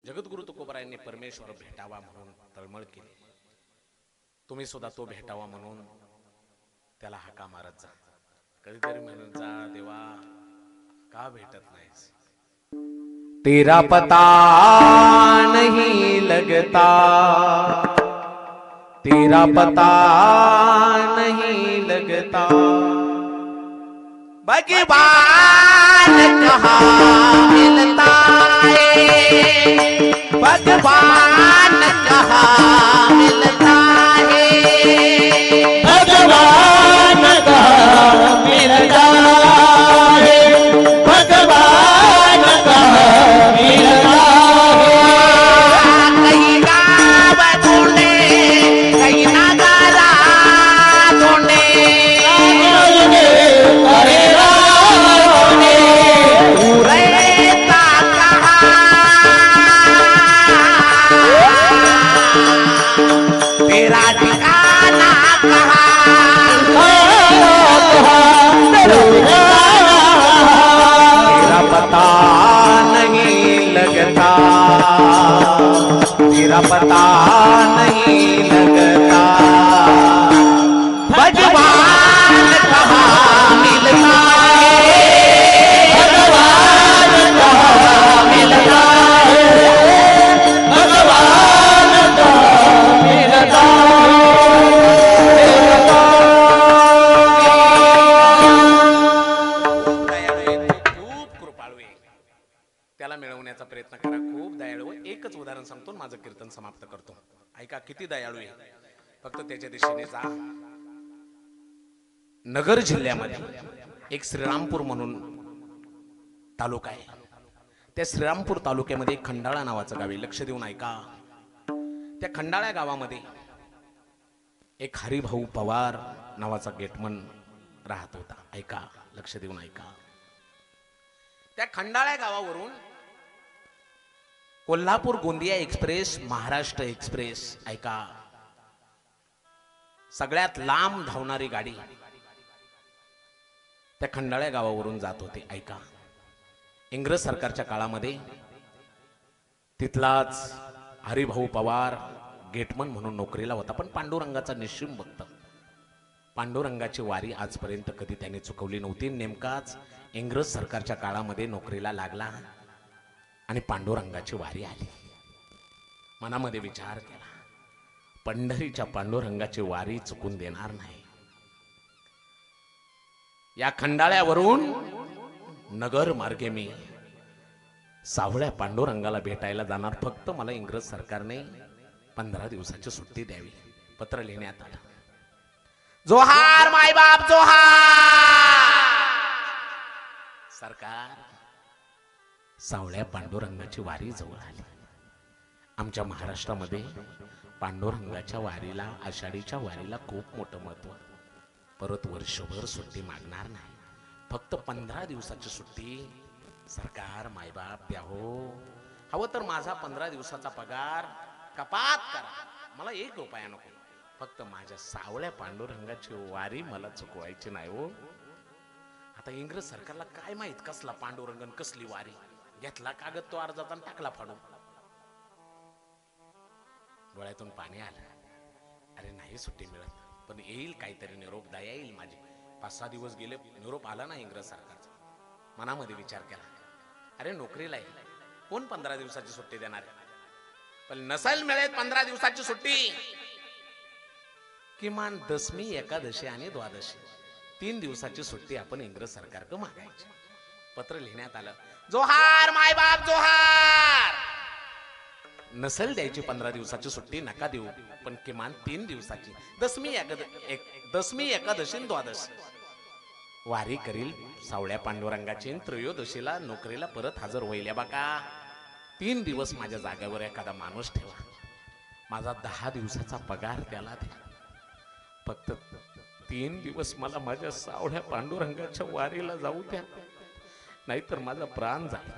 जगद्गुरु तुकोबरायांनी परमेश्वर भेटावा म्हणून तळमळ केली. तुम्ही सुद्धा तो भेटावा म्हणून त्याला हाका मारत जा. कधीतरी म्हणत जा, देवा का भेटत नाहीस? तेरा पता नहीं लगता, तेरा पता नहीं लगता, भगवान कहाँ मिलता है, भगवान कहाँ मिलता है, भगवान कहाँ मिलता है, भगवान कहाँ मिलता है। कहीं गाँव ढूंढे, कहीं नगारा ढूंढे, अरे ढूंढे, तू रहता कहाँ, तेरा ठिकाना कहाँ, तेरा पता नहीं लगता, तेरा पता नहीं लगता, भगवान कहाँ मिलता है, भगवान कहाँ मिलता है, भगवान कहाँ मिलता खूप कृपाळू आहे. त्याला मिळवण्याचा प्रयत्न करा. खूप दयाळू. एकच उदाहरण सांगतो, माझं कीर्तन समाप्त करतो. ऐका किती दयाळू आहे. फक्त त्याच्या दिशेने जा. नगर जिल्ह्यामध्ये एक श्रीरामपूर म्हणून तालुका आहे. त्या श्रीरामपूर तालुक्यामध्ये खंडाळा नावाचं गाव आहे. लक्ष देऊन ऐका. त्या खंडाळा गावामध्ये एक हरिभाऊ पवार नावाचा गेटमन राहत होता. ऐका, लक्ष देऊन ऐका. त्या खंडाळा गावावरून कोल्हापूर गोंदिया एक्सप्रेस, महाराष्ट्र एक्सप्रेस, ऐका, सगळ्यात लांब धावणारी गाडी त्या खंडाळ्या गावावरून जात होते. ऐका, इंग्रज सरकारच्या काळामध्ये तिथलाच हरिभाऊ पवार गेटमन म्हणून नोकरीला होता. पण पांडुरंगाचा निश्चिम भक्त. पांडुरंगाची वारी आजपर्यंत कधी त्याने चुकवली नव्हती. नेमकाच इंग्रज सरकारच्या काळामध्ये नोकरीला लागला आणि पांडुरंगाची वारी आली. मनामध्ये विचार केला, पंढरीच्या पांडुरंगाची वारी चुकून देणार नाही. या खंडाळ्यावरून नगर मार्गे मी सावळ्या पांडुरंगाला भेटायला जाणार. फक्त मला इंग्रज सरकारने 15 दिवसाची सुट्टी द्यावी. पत्र लिहिण्यात आलं. जोहार मायबाप जोहार. सरकार, सावळ्या पांडुरंगाची वारी जवळ आली. आमच्या महाराष्ट्रामध्ये पांडुरंगाच्या वारीला, आषाढीच्या वारीला खूप मोठं महत्व. परत वर्षभर सुट्टी मागणार नाही, फक्त 15 दिवसाची सुट्टी. सरकार, मायबाप द्या हो. हवं तर माझा 15 दिवसाचा पगार कपात करा, मला 1 रुपया नको. फक्त माझ्या सावळ्या पांडुरंगाची वारी मला चुकवायची नाही हो. आता इंग्रज सरकारला काय माहित कसला पांडुरंगन, कसली वारी. घेतला कागद तो अर्जाचा आणि टाकला फाडून. डोळ्यातून पाणी आलं. अरे नाही सुट्टी मिळत, पण येईल काहीतरी निरोप, दया येईल माझी. 5-6 दिवस गेले, निरोप आला ना इंग्रज सरकारचा. मनामध्ये विचार केला, अरे नोकरीला आहे, कोण 15 दिवसाची सुट्टी देणार आहे? पण नसेल मिळत 15 दिवसाची सुट्टी, किमान दशमी, एकादशी आणि द्वादशी 3 दिवसाची सुट्टी आपण इंग्रज सरकारकडे मागायची. पत्र लिहिण्यात आलं. जोहार मायबाप जोहार. नसेल द्यायची 15 दिवसाची सुट्टी, नका देऊ, पण किमान 3 दिवसाची, दशमी, एकादशी, द्वादशी वारी करील सावळ्या पांडुरंगाची. त्रयोदशीला नोकरीला परत हजर होईल. बघा, 3 दिवस माझ्या जागेवर एखादा माणूस ठेवा. माझा 10 दिवसाचा पगार त्याला द्या. फक्त 3 दिवस मला माझ्या सावळ्या पांडुरंगाच्या वारीला जाऊ द्या, नाहीतर माझा प्राण जाईल.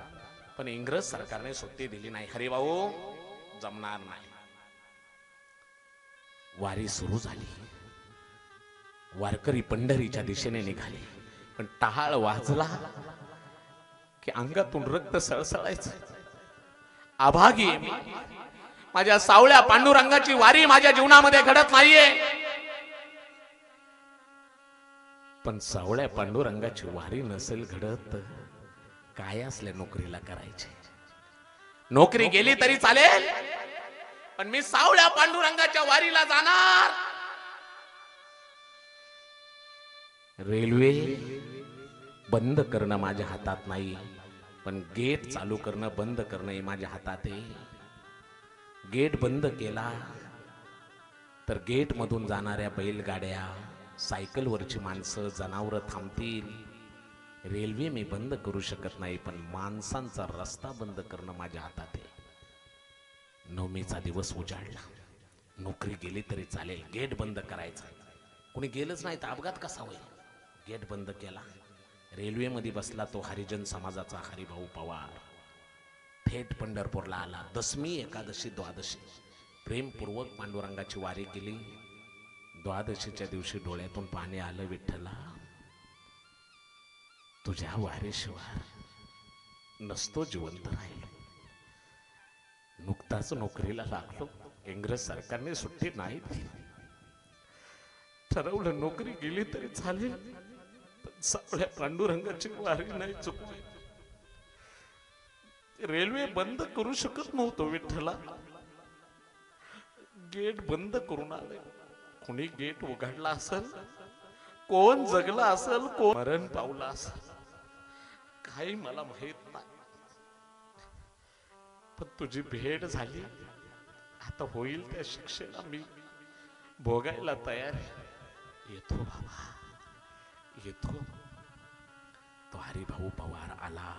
पण इंग्रज सरकारने सुट्टी दिली नाही. हरिभाऊ, जमणार नाही. वारी सुरू झाली. वारकरी पंढरीच्या दिशेने निघाले. पण टाळ वाजला की अंगातून रक्त सळसळायचं. अभागी आहे मी. माझ्या सावळ्या पांडुरंगाची वारी माझ्या जीवनामध्ये घडत नाहीये. पण सावळ्या पांडुरंगाची वारी नसेल घडत, काय असल्या नोकरीला करायचे? नोकरी गेली तरी चालेल, पण मी सावळ्या पांडुरंगाच्या वारीला जाणार. रेल्वे बंद करणं माझ्या हातात नाही, पण गेट चालू करणं बंद करणं हे माझ्या हातात आहे. गेट बंद केला तर गेट मधून जाणाऱ्या बैलगाड्या, सायकलवरची माणसं, जनावरं थांबतील. रेल्वे मी बंद करू शकत नाही, पण माणसांचा रस्ता बंद करणं माझ्या हातात आहे. नवमीचा दिवस उजाडला, नोकरी गेली तरी चालेल, गेट बंद करायचा. कोणी गेलंच नाही तर अपघात कसा होईल? गेट बंद केला. रेल्वेमध्ये बसला तो हरिजन समाजाचा हरिभाऊ पवार. थेट पंढरपूरला आला. दशमी, एकादशी, द्वादशी प्रेमपूर्वक पांडुरंगाची वारी केली. द्वादशीच्या दिवशी डोळ्यातून पाणी आलं. विठ्ठला, तुझ्या वारीशिवाय नसतो जिवंत राहिलो. नुकताच नोकरीला लागलो, इंग्रज सरकारने सुट्टी नाही दिली. ठरवलं नोकरी गेली तरी चालेल, पण सावळ्या पांडुरंगाची वारी नाही चुकली. रेल्वे बंद करू शकत नव्हतो विठ्ठला. गेट बंद करून आले. कोणी गेट उघडला असेल, कोण जगला असेल, कोण मरण पावला असेल, काही मला माहित नाही. पण तुझी भेट झाली, आता होईल त्या शिक्षेला मी भोगायला तयार आहे. येतो बाबा, येतो. तो हरिभाऊ पवार आला.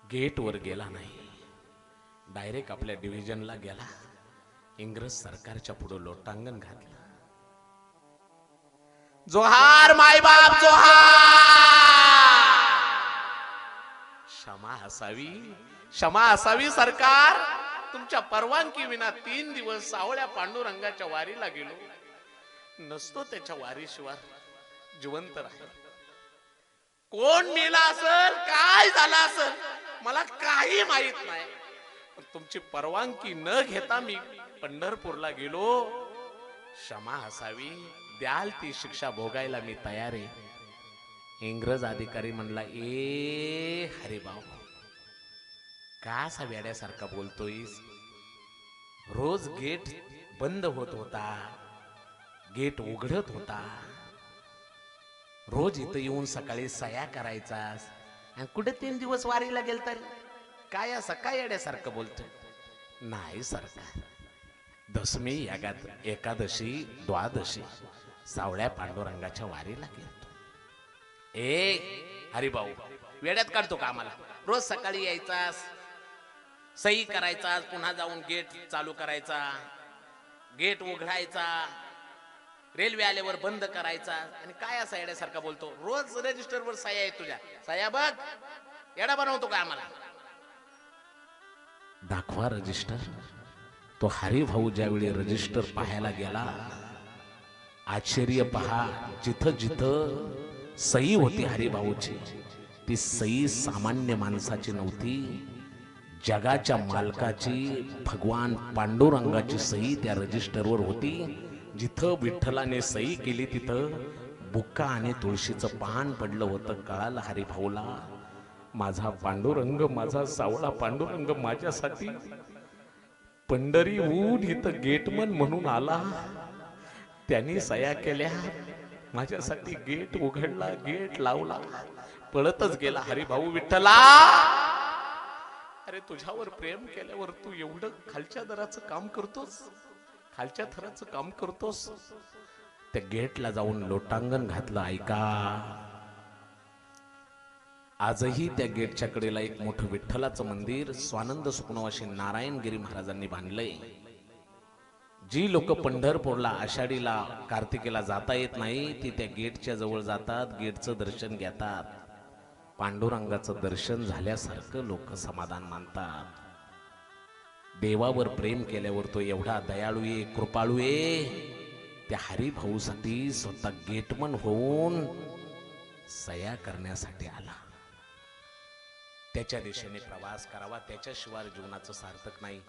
गेट वर गेला नाही, डायरेक्ट आपल्या डिव्हिजनला गेला. इंग्रज सरकारच्या पुढे लोटांगण घातलं. जोहार मायबाप जोहार. क्षमा असावी, क्षमा असावी सरकार. तुमच्या परवानगी विना 3 दिवस सावळ्या पांडुरंगाच्या वारीला गेलो. नसतो त्याच्या वारीशिवाय जिवंत राहिलो. कोण मेला असेल, काय झालं असेल, मला काही माहित नाही. तुमची परवानगी न घेता मी पंढरपूरला गेलो. क्षमा असावी, द्याल ती शिक्षा भोगायला मी तयार आहे. इंग्रज अधिकारी म्हणला, ए हरिभाऊ, का असा वेड्यासारखा बोलतोयस? रोज गेट बंद होत होता, गेट उघडत होता. रोज इथं येऊन सकाळी सया करायचास, आणि कुठे 3 दिवस वारीला गेलता रे? काय असं काय येड्यासारखं बोलतोय? नाही सरकार, दशमी, एकादशी, द्वादशी सावळ्या पांडुरंगाच्या वारीला गेलतो. ए हरिभाऊ, वेड्यात काढतो का आम्हाला? रोज सकाळी यायचास, सही करायचा, पुन्हा जाऊन गेट चालू करायचा, गेट उघडायचा, रेल्वे आल्यावर बंद करायचा, आणि काय असा येड्यासारखा बोलतो? रोज रजिस्टरवर सह्या आहे तुझ्या, सह्या बघ. येडा बनवतो का आम्हाला? दाखवा रजिस्टर. तो हरिभाऊ ज्यावेळी रजिस्टर पाहायला गेला, आश्चर्य पहा, जिथं जिथं सही होती हरिभाऊची, ती सही सामान्य माणसाची नव्हती. जगाच्या मालकाची, भगवान पांडुरंगाची सही त्या रजिस्टरवर होती. जिथं विठ्ठलाने सही केली तिथं बुक्का आणि तुळशीचं पान पडलं होतं. कळालं हरिभाऊला, माझा पांडुरंग, माझा सावळा पांडुरंग माझ्यासाठी पंढरीहून इथं गेटमन म्हणून आला. त्यांनी सया केल्या, माझ्यासाठी गेट उघडला, गेट लावला, पळतच गेला. हरिभाऊ विठ्ठला, अरे तुझ्यावर प्रेम केल्यावर तू एवढं खालच्या दराचं काम करतोस, खालच्या थराचं काम करतोस. त्या गेटला जाऊन लोटांगण घातलं. ऐका, आजही त्या गेटच्या कडेला एक मोठं विठ्ठलाचं मंदिर स्वानंद सुखनवाशी नारायणगिरी महाराजांनी बांधलंय. जी लोक पंढरपूरला, आषाढीला, कार्तिकेला जाता येत नाही, ती त्या गेटच्या जवळ जातात, गेटचं दर्शन घेतात. पांडुरंगाचं दर्शन झाल्यासारखं लोक समाधान मानतात. देवावर प्रेम केल्यावर तो एवढा दयाळू आहे, कृपाळू आहे. त्या हरिभाऊसाठी स्वतः गेटमन होऊन सया करण्यासाठी आला. त्याच्या दिशेने प्रवास करावा, त्याच्याशिवाय जीवनाचं सार्थक नाही.